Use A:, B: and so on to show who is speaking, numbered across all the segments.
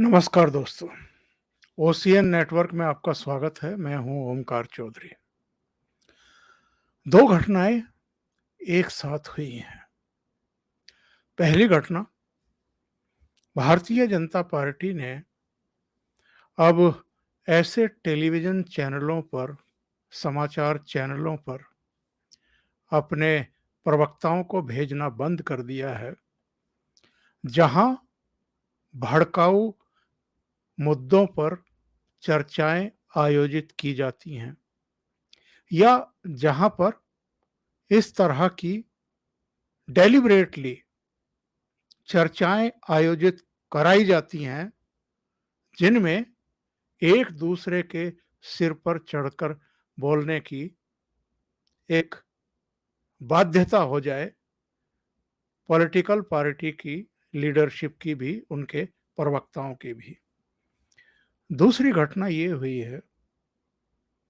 A: नमस्कार दोस्तों, OCN network में आपका स्वागत है। मैं हूं ओमकार चौधरी। दो घटनाएं एक साथ हुई हैं। पहली घटना, भारतीय जनता पार्टी ने अब ऐसे टेलीविज़न चैनलों पर, समाचार चैनलों पर अपने प्रवक्ताओं को भेजना बंद कर दिया है, जहां भड़काऊ मुद्दों पर चर्चाएं आयोजित की जाती हैं या जहां पर इस तरह की डेलिबरेटली चर्चाएं आयोजित कराई जाती हैं, जिनमें एक दूसरे के सिर पर चढ़कर बोलने की एक बाध्यता हो जाए, पॉलिटिकल पार्टी की लीडरशिप की भी, उनके प्रवक्ताओं की भी। दूसरी घटना ये हुई है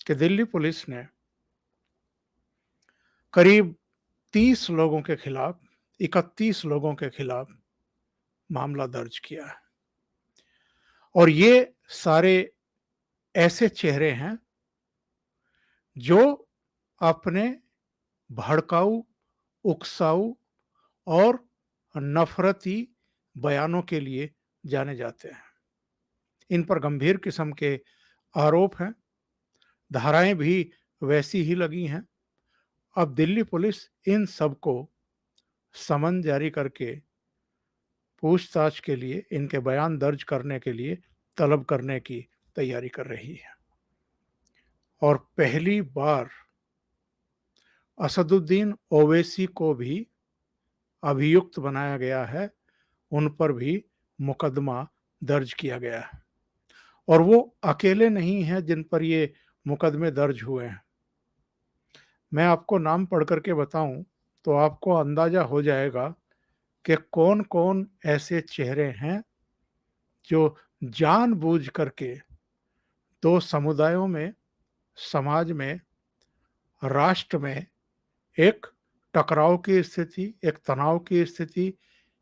A: कि दिल्ली पुलिस ने करीब 30 लोगों के खिलाफ, 31 लोगों के खिलाफ मामला दर्ज किया है। और ये सारे ऐसे चेहरे हैं जो अपने भड़काऊ, उकसाऊ और नफ़रती बयानों के लिए जाने जाते हैं। इन पर गंभीर किस्म के आरोप हैं, धाराएँ भी वैसी ही लगी हैं। अब दिल्ली पुलिस इन सबको समन जारी करके पूछताछ के लिए, इनके बयान दर्ज करने के लिए तलब करने की तैयारी कर रही है। और पहली बार असदुद्दीन ओवैसी को भी अभियुक्त बनाया गया है, उन पर भी मुकदमा दर्ज किया गया है। और वो अकेले नहीं हैं जिन पर ये मुकदमे दर्ज हुए हैं। मैं आपको नाम पढ़ कर के बताऊं तो आपको अंदाजा हो जाएगा कि कौन-कौन ऐसे चेहरे हैं जो जानबूझ करके दो समुदायों में, समाज में, राष्ट्र में एक टकराव की स्थिति, एक तनाव की स्थिति,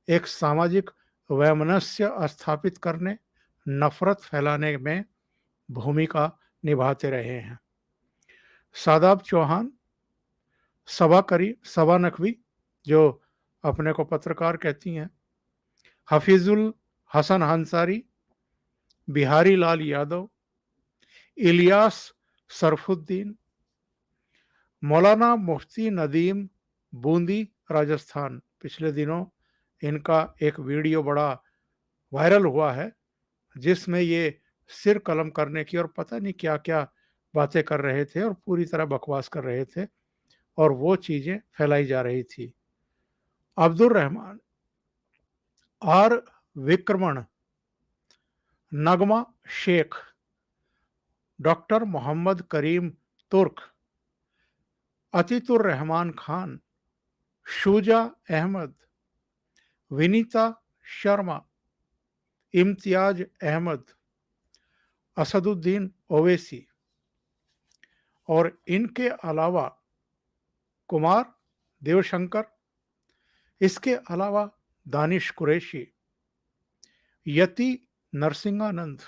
A: एक सामाजिक वैमनस्य स्थापित करने, नफ़रत फैलाने में भूमिका निभाते रहे हैं। शादाब चौहान, सबा नकवी, जो अपने को पत्रकार कहती हैं, हफीजुल हसन अंसारी, बिहारी लाल यादव, इलियास सरफुद्दीन, मौलाना मुफ्ती नदीम, बूंदी, राजस्थान। पिछले दिनों इनका एक वीडियो बड़ा वायरल हुआ है, जिसमें ये सिर कलम करने की और पता नहीं क्या-क्या बातें कर रहे थे और पूरी तरह बकवास कर रहे थे और वो चीज़ें फैलाई जा रही थी। अब्दुल रहमान, आर विक्रमण, नगमा शेख, डॉक्टर मोहम्मद करीम तुर्क, अतीतुर रहमान खान, शूजा अहमद, विनीता शर्मा, इम्तियाज अहमद, असदुद्दीन ओवैसी और इनके अलावा कुमार देवशंकर, इसके अलावा दानिश कुरैशी, यति नरसिंहानंद।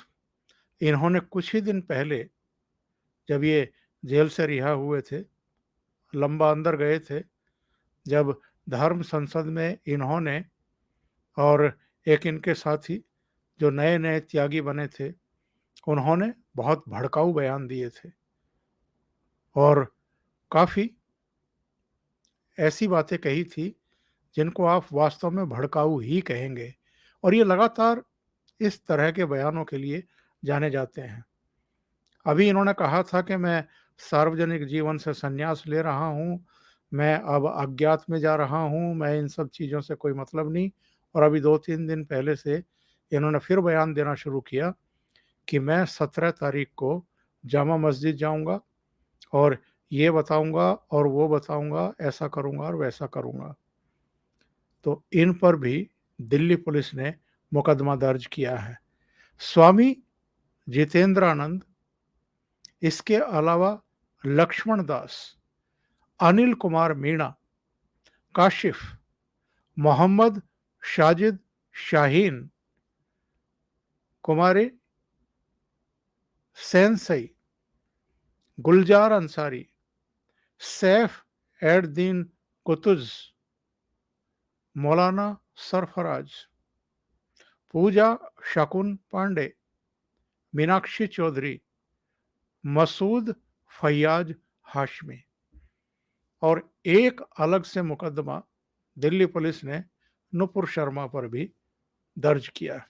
A: इन्होंने कुछ ही दिन पहले, जब ये जेल से रिहा हुए थे, लंबा अंदर गए थे, जब धर्म संसद में इन्होंने और एक इनके साथी जो नए-नए त्यागी बने थे, उन्होंने बहुत भड़काऊ बयान दिए थे और काफ़ी ऐसी बातें कही थी जिनको आप वास्तव में भड़काऊ ही कहेंगे। और ये लगातार इस तरह के बयानों के लिए जाने जाते हैं। अभी इन्होंने कहा था कि मैं सार्वजनिक जीवन से संन्यास ले रहा हूँ, मैं अब अज्ञात में जा रहा हूँ, मैं इन सब चीज़ों से कोई मतलब नहीं। और अभी 2-3 दिन पहले से इन्होंने फिर बयान देना शुरू किया कि मैं 17 तारीख को जामा मस्जिद जाऊँगा और ये बताऊँगा और वो बताऊँगा, ऐसा करूँगा और वैसा करूँगा। तो इन पर भी दिल्ली पुलिस ने मुकदमा दर्ज किया है। स्वामी जितेंद्रानंद, इसके अलावा लक्ष्मण दास, अनिल कुमार मीणा, काशिफ, मोहम्मद शाजिद शाहीन, कुमारी सेंसई, गुलजार अंसारी, सैफ एड दीन कुतुज, मौलाना सरफराज, पूजा शकुन पांडे, मीनाक्षी चौधरी, मसूद फैयाज हाशमी। और एक अलग से मुकदमा दिल्ली पुलिस ने नुपुर शर्मा पर भी दर्ज किया।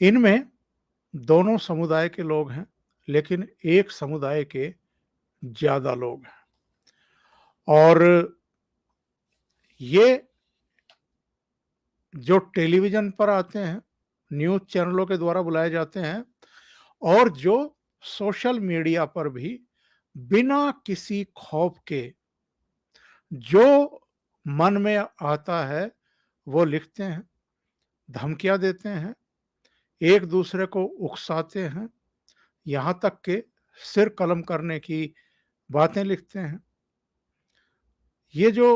A: इनमें दोनों समुदाय के लोग हैं, लेकिन एक समुदाय के ज्यादा लोग हैं। और ये जो टेलीविजन पर आते हैं, न्यूज चैनलों के द्वारा बुलाए जाते हैं, और जो सोशल मीडिया पर भी बिना किसी खौफ के जो मन में आता है वो लिखते हैं, धमकियां देते हैं, एक दूसरे को उकसाते हैं, यहां तक के सिर कलम करने की बातें लिखते हैं। ये जो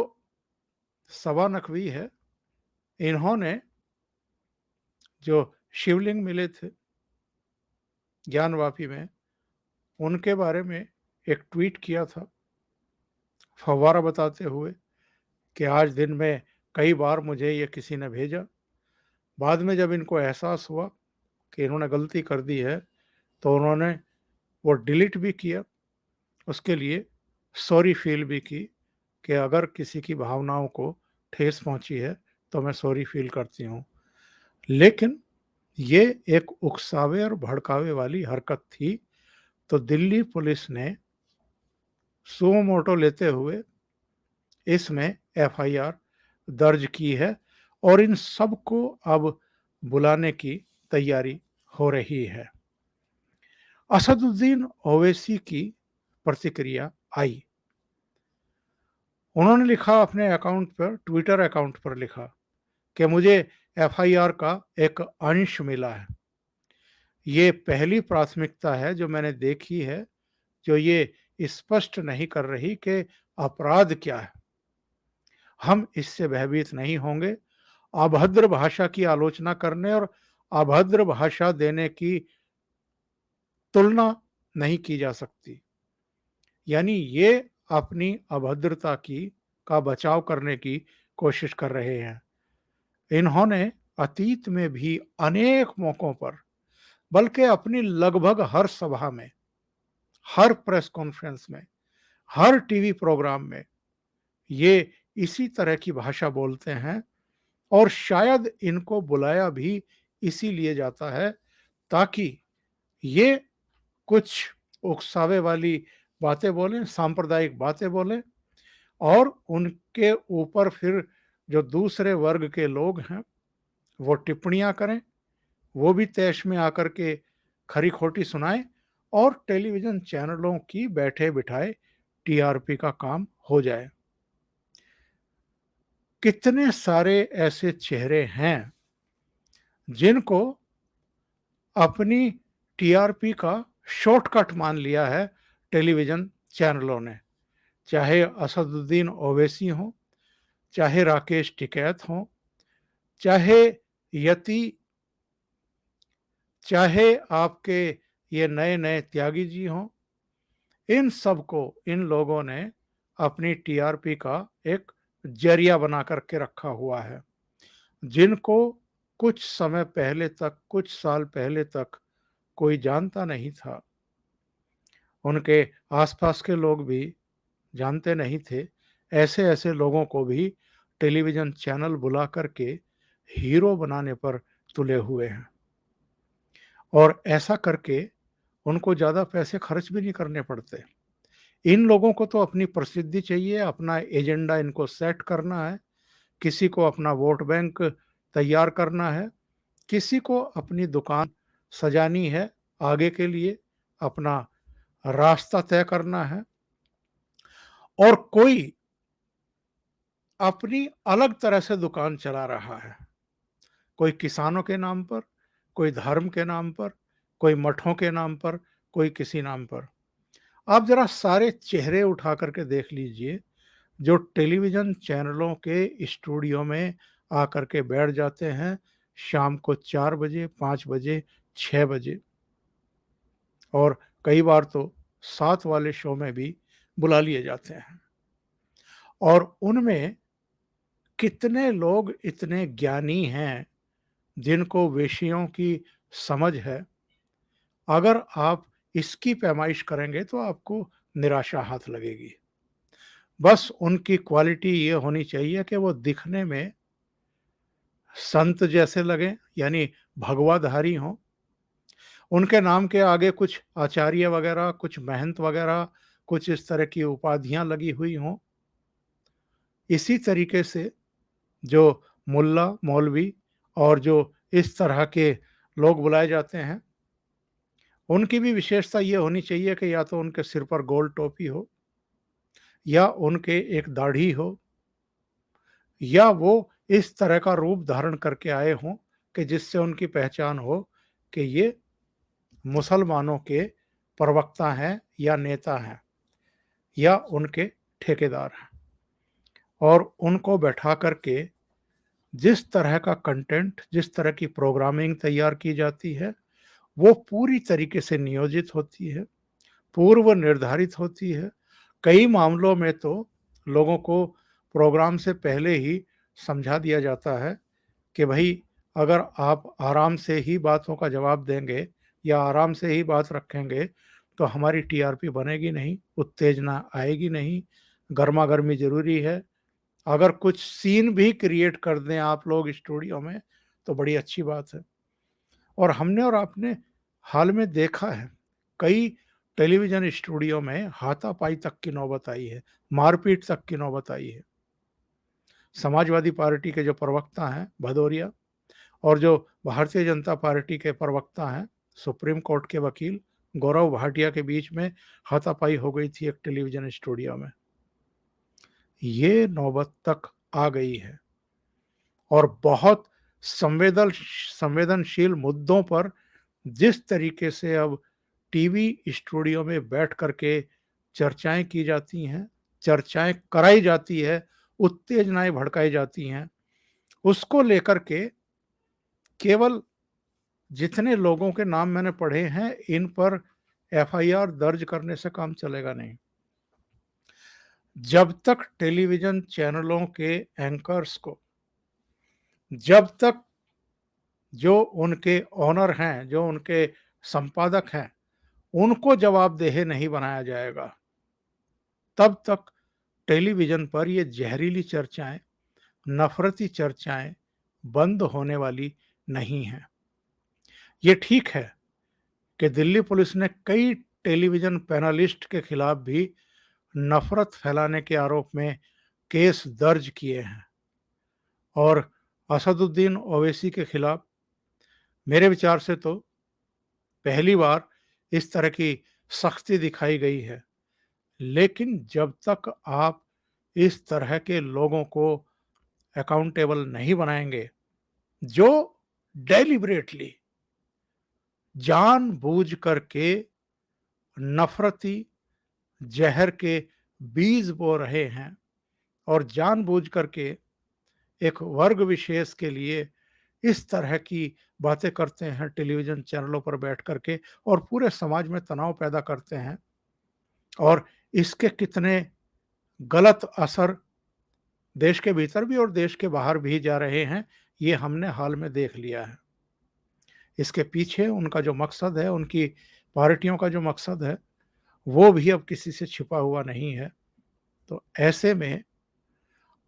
A: सवा नकवी है, इन्होंने जो शिवलिंग मिले थे ज्ञानवापी में, उनके बारे में एक ट्वीट किया था फव्वारा बताते हुए कि आज दिन में कई बार मुझे ये किसी ने भेजा। बाद में जब इनको एहसास हुआ कि इन्होंने गलती कर दी है, तो उन्होंने वो डिलीट भी किया, उसके लिए सॉरी फील भी की कि अगर किसी की भावनाओं को ठेस पहुंची है तो मैं सॉरी फील करती हूँ। लेकिन ये एक उकसावे और भड़कावे वाली हरकत थी, तो दिल्ली पुलिस ने सुमो मोटो लेते हुए इसमें एफआईआर दर्ज की है और इन सबको अब बुलाने की तैयारी हो रही है। असदुद्दीन ओवैसी की प्रतिक्रिया आई। उन्होंने लिखा अपने अकाउंट पर, ट्विटर अकाउंट पर लिखा कि मुझे एफआईआर का एक अंश मिला है। ये पहली प्राथमिकता है जो मैंने देखी है जो ये स्पष्ट नहीं कर रही कि अपराध क्या है। हम इससे भयभीत नहीं होंगे। अभद्र भाषा की आलोचना करने और अभद्र भाषा देने की तुलना नहीं की जा सकती। यानी ये अपनी अभद्रता की का बचाव करने की कोशिश कर रहे हैं। इन्होंने अतीत में भी अनेक मौकों पर, बल्कि अपनी लगभग हर सभा में, हर प्रेस कॉन्फ्रेंस में, हर टीवी प्रोग्राम में ये इसी तरह की भाषा बोलते हैं। और शायद इनको बुलाया भी इसीलिए जाता है ताकि ये कुछ उकसावे वाली बातें बोलें, सांप्रदायिक बातें बोलें, और उनके ऊपर फिर जो दूसरे वर्ग के लोग हैं वो टिप्पणियां करें, वो भी तैश में आकर के खरी खोटी सुनाएं, और टेलीविजन चैनलों की बैठे बिठाए टीआरपी का काम हो जाए। कितने सारे ऐसे चेहरे हैं जिनको अपनी टीआरपी का शॉर्टकट मान लिया है टेलीविजन चैनलों ने, चाहे असदुद्दीन ओवैसी हो, चाहे राकेश टिकैत हो, चाहे यति, चाहे आपके ये नए नए त्यागी जी हों। इन सबको इन लोगों ने अपनी टीआरपी का एक जरिया बना करके रखा हुआ है, जिनको कुछ समय पहले तक, कुछ साल पहले तक कोई जानता नहीं था। उनके आसपास के लोग भी जानते नहीं थे। ऐसे ऐसे लोगों को भी टेलीविजन चैनल बुला करके हीरो बनाने पर तुले हुए हैं, और ऐसा करके उनको ज़्यादा पैसे खर्च भी नहीं करने पड़ते। इन लोगों को तो अपनी प्रसिद्धि चाहिए, अपना एजेंडा इनको सेट करना है, किसी को अपना वोट बैंक तैयार करना है, किसी को अपनी दुकान सजानी है आगे के लिए, अपना रास्ता तय करना है, और कोई अपनी अलग तरह से दुकान चला रहा है। कोई किसानों के नाम पर, कोई धर्म के नाम पर, कोई मठों के नाम पर, कोई किसी नाम पर। आप जरा सारे चेहरे उठा करके देख लीजिए जो टेलीविजन चैनलों के स्टूडियो में आकर के बैठ जाते हैं, शाम को 4 बजे, 5 बजे, 6 बजे और कई बार तो 7 वाले शो में भी बुला लिए जाते हैं। और उनमें कितने लोग इतने ज्ञानी हैं जिनको विषयों की समझ है, अगर आप इसकी पैमाइश करेंगे तो आपको निराशा हाथ लगेगी। बस उनकी क्वालिटी ये होनी चाहिए कि वो दिखने में संत जैसे लगें, यानी भगवाधारी हों। उनके नाम के आगे कुछ आचार्य वगैरह, कुछ महंत वगैरह, कुछ इस तरह की उपाधियाँ लगी हुई हों। इसी तरीके से जो मुल्ला, मौलवी और जो इस तरह के लोग बुलाए जाते हैं, उनकी भी विशेषता ये होनी चाहिए कि या तो उनके सिर पर गोल टोपी हो या उनके एक दाढ़ी हो या वो इस तरह का रूप धारण करके आए हों कि जिससे उनकी पहचान हो कि ये मुसलमानों के प्रवक्ता हैं या नेता हैं या उनके ठेकेदार हैं। और उनको बैठा करके जिस तरह का कंटेंट, जिस तरह की प्रोग्रामिंग तैयार की जाती है, वो पूरी तरीके से नियोजित होती है, पूर्व निर्धारित होती है। कई मामलों में तो लोगों को प्रोग्राम से पहले ही समझा दिया जाता है कि भई अगर आप आराम से ही बातों का जवाब देंगे या आराम से ही बात रखेंगे, तो हमारी टीआरपी बनेगी नहीं, उत्तेजना आएगी नहीं, गरमा-गर्मी ज़रूरी है। अगर कुछ सीन भी क्रिएट कर दें आप लोग स्टूडियो में, तो बड़ी अच्छी बात है। और हमने और आपने हाल में देखा है, कई टेलीविज़न स्टूडियो में हाथापाई तक की नौबत आई है, मारपीट तक की नौबत आई है। समाजवादी पार्टी के जो प्रवक्ता हैं भदौरिया और जो भारतीय जनता पार्टी के प्रवक्ता हैं, सुप्रीम कोर्ट के वकील गौरव भाटिया के बीच में हाथापाई हो गई थी एक टेलीविज़न स्टूडियो में। ये नौबत तक आ गई है और बहुत संवेदनशील मुद्दों पर जिस तरीके से अब टीवी स्टूडियो में बैठ कर के चर्चाएँ की जाती हैं, चर्चाएँ कराई जाती है, उत्तेजनाएँ भड़काई जाती हैं, उसको लेकर के केवल जितने लोगों के नाम मैंने पढ़े हैं, इन पर एफआईआर दर्ज करने से काम चलेगा नहीं। जब तक टेलीविज़न चैनलों के एंकर्स को, जब तक जो उनके ओनर हैं, जो उनके संपादक हैं, उनको जवाबदेह नहीं बनाया जाएगा, तब तक टेलीविज़न पर ये ज़हरीली चर्चाएँ, नफ़रती चर्चाएँ बंद होने वाली नहीं हैं। ये ठीक है कि दिल्ली पुलिस ने कई टेलीविज़न पैनलिस्ट के खिलाफ भी नफ़रत फैलाने के आरोप में केस दर्ज किए हैं और असदुद्दीन ओवैसी के खिलाफ मेरे विचार से तो पहली बार इस तरह की सख्ती दिखाई गई है। लेकिन जब तक आप इस तरह के लोगों को अकाउंटेबल नहीं बनाएँगे, जो डेलिबरेटली जानबूझ करके नफ़रती ज़हर के बीज बो रहे हैं और जानबूझ करके एक वर्ग विशेष के लिए इस तरह की बातें करते हैं टेलीविज़न चैनलों पर बैठ कर के और पूरे समाज में तनाव पैदा करते हैं और इसके कितने गलत असर देश के भीतर भी और देश के बाहर भी जा रहे हैं, ये हमने हाल में देख लिया है। इसके पीछे उनका जो मकसद है, उनकी पार्टियों का जो मकसद है, वो भी अब किसी से छिपा हुआ नहीं है। तो ऐसे में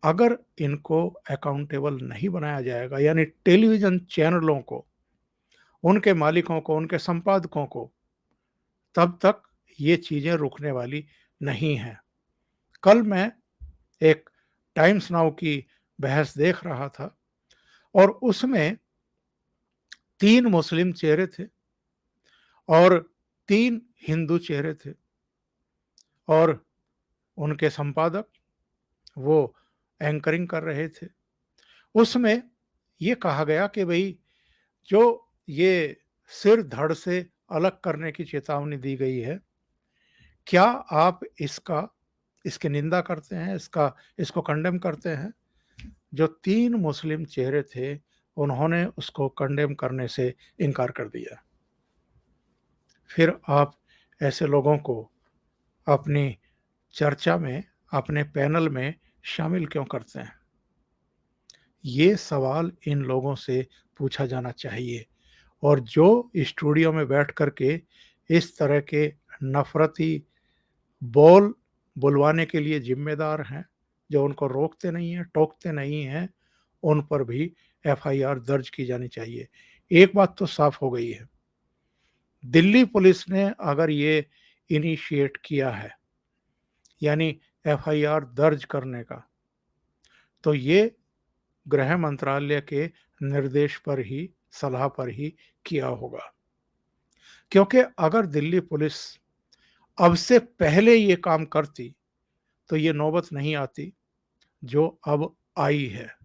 A: अगर इनको अकाउंटेबल नहीं बनाया जाएगा, यानी टेलीविज़न चैनलों को, उनके मालिकों को, उनके संपादकों को, तब तक ये चीज़ें रुकने वाली नहीं हैं। कल मैं एक टाइम्स नाउ की बहस देख रहा था और उसमें 3 मुस्लिम चेहरे थे और 3 हिंदू चेहरे थे और उनके संपादक वो एंकरिंग कर रहे थे। उसमें ये कहा गया कि भई जो ये सिर धड़ से अलग करने की चेतावनी दी गई है, क्या आप इसकी निंदा करते हैं, इसको कंडेम करते हैं? जो 3 मुस्लिम चेहरे थे, उन्होंने उसको कंडेम करने से इनकार कर दिया। फिर आप ऐसे लोगों को अपनी चर्चा में, अपने पैनल में शामिल क्यों करते हैं? ये सवाल इन लोगों से पूछा जाना चाहिए। और जो स्टूडियो में बैठ कर के इस तरह के नफ़रती बोल बुलवाने के लिए ज़िम्मेदार हैं, जो उनको रोकते नहीं हैं, टोकते नहीं हैं, उन पर भी एफआईआर दर्ज की जानी चाहिए। एक बात तो साफ़ हो गई है, दिल्ली पुलिस ने अगर ये इनिशिएट किया है, यानी एफआईआर दर्ज करने का, तो ये गृह मंत्रालय के निर्देश पर ही, सलाह पर ही किया होगा। क्योंकि अगर दिल्ली पुलिस अब से पहले ये काम करती, तो ये नौबत नहीं आती जो अब आई है।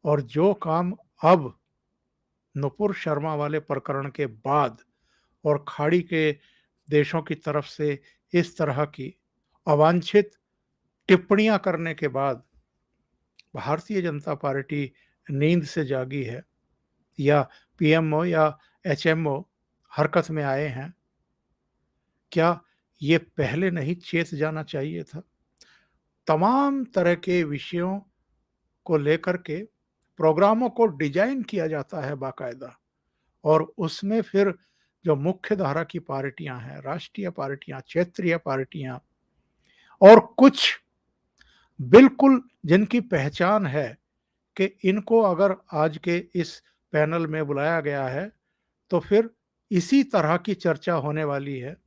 A: और जो काम अब नुपुर शर्मा वाले प्रकरण के बाद और खाड़ी के देशों की तरफ से इस तरह की अवांछित टिप्पणियां करने के बाद भारतीय जनता पार्टी नींद से जागी है, या पीएमओ या एचएमओ हरकत में आए हैं, क्या ये पहले नहीं चेत जाना चाहिए था? तमाम तरह के विषयों को लेकर के प्रोग्रामों को डिजाइन किया जाता है बाकायदा, और उसमें फिर जो मुख्य धारा की पार्टियां हैं, राष्ट्रीय पार्टियां, क्षेत्रीय पार्टियां, और कुछ बिल्कुल जिनकी पहचान है कि इनको अगर आज के इस पैनल में बुलाया गया है, तो फिर इसी तरह की चर्चा होने वाली है।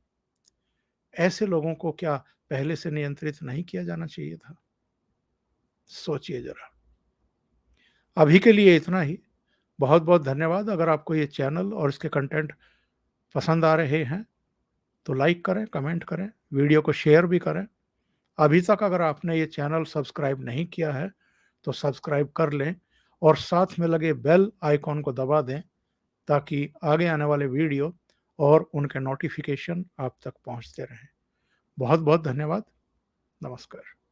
A: ऐसे लोगों को क्या पहले से नियंत्रित नहीं किया जाना चाहिए था? सोचिए जरा। अभी के लिए इतना ही। बहुत-बहुत धन्यवाद। अगर आपको ये चैनल और इसके कंटेंट पसंद आ रहे हैं, तो लाइक करें, कमेंट करें, वीडियो को शेयर भी करें। अभी तक अगर आपने ये चैनल सब्सक्राइब नहीं किया है, तो सब्सक्राइब कर लें और साथ में लगे बेल आइकॉन को दबा दें, ताकि आगे आने वाले वीडियो और उनके नोटिफ़िकेशन आप तक पहुँचते रहें। बहुत-बहुत धन्यवाद। नमस्कार।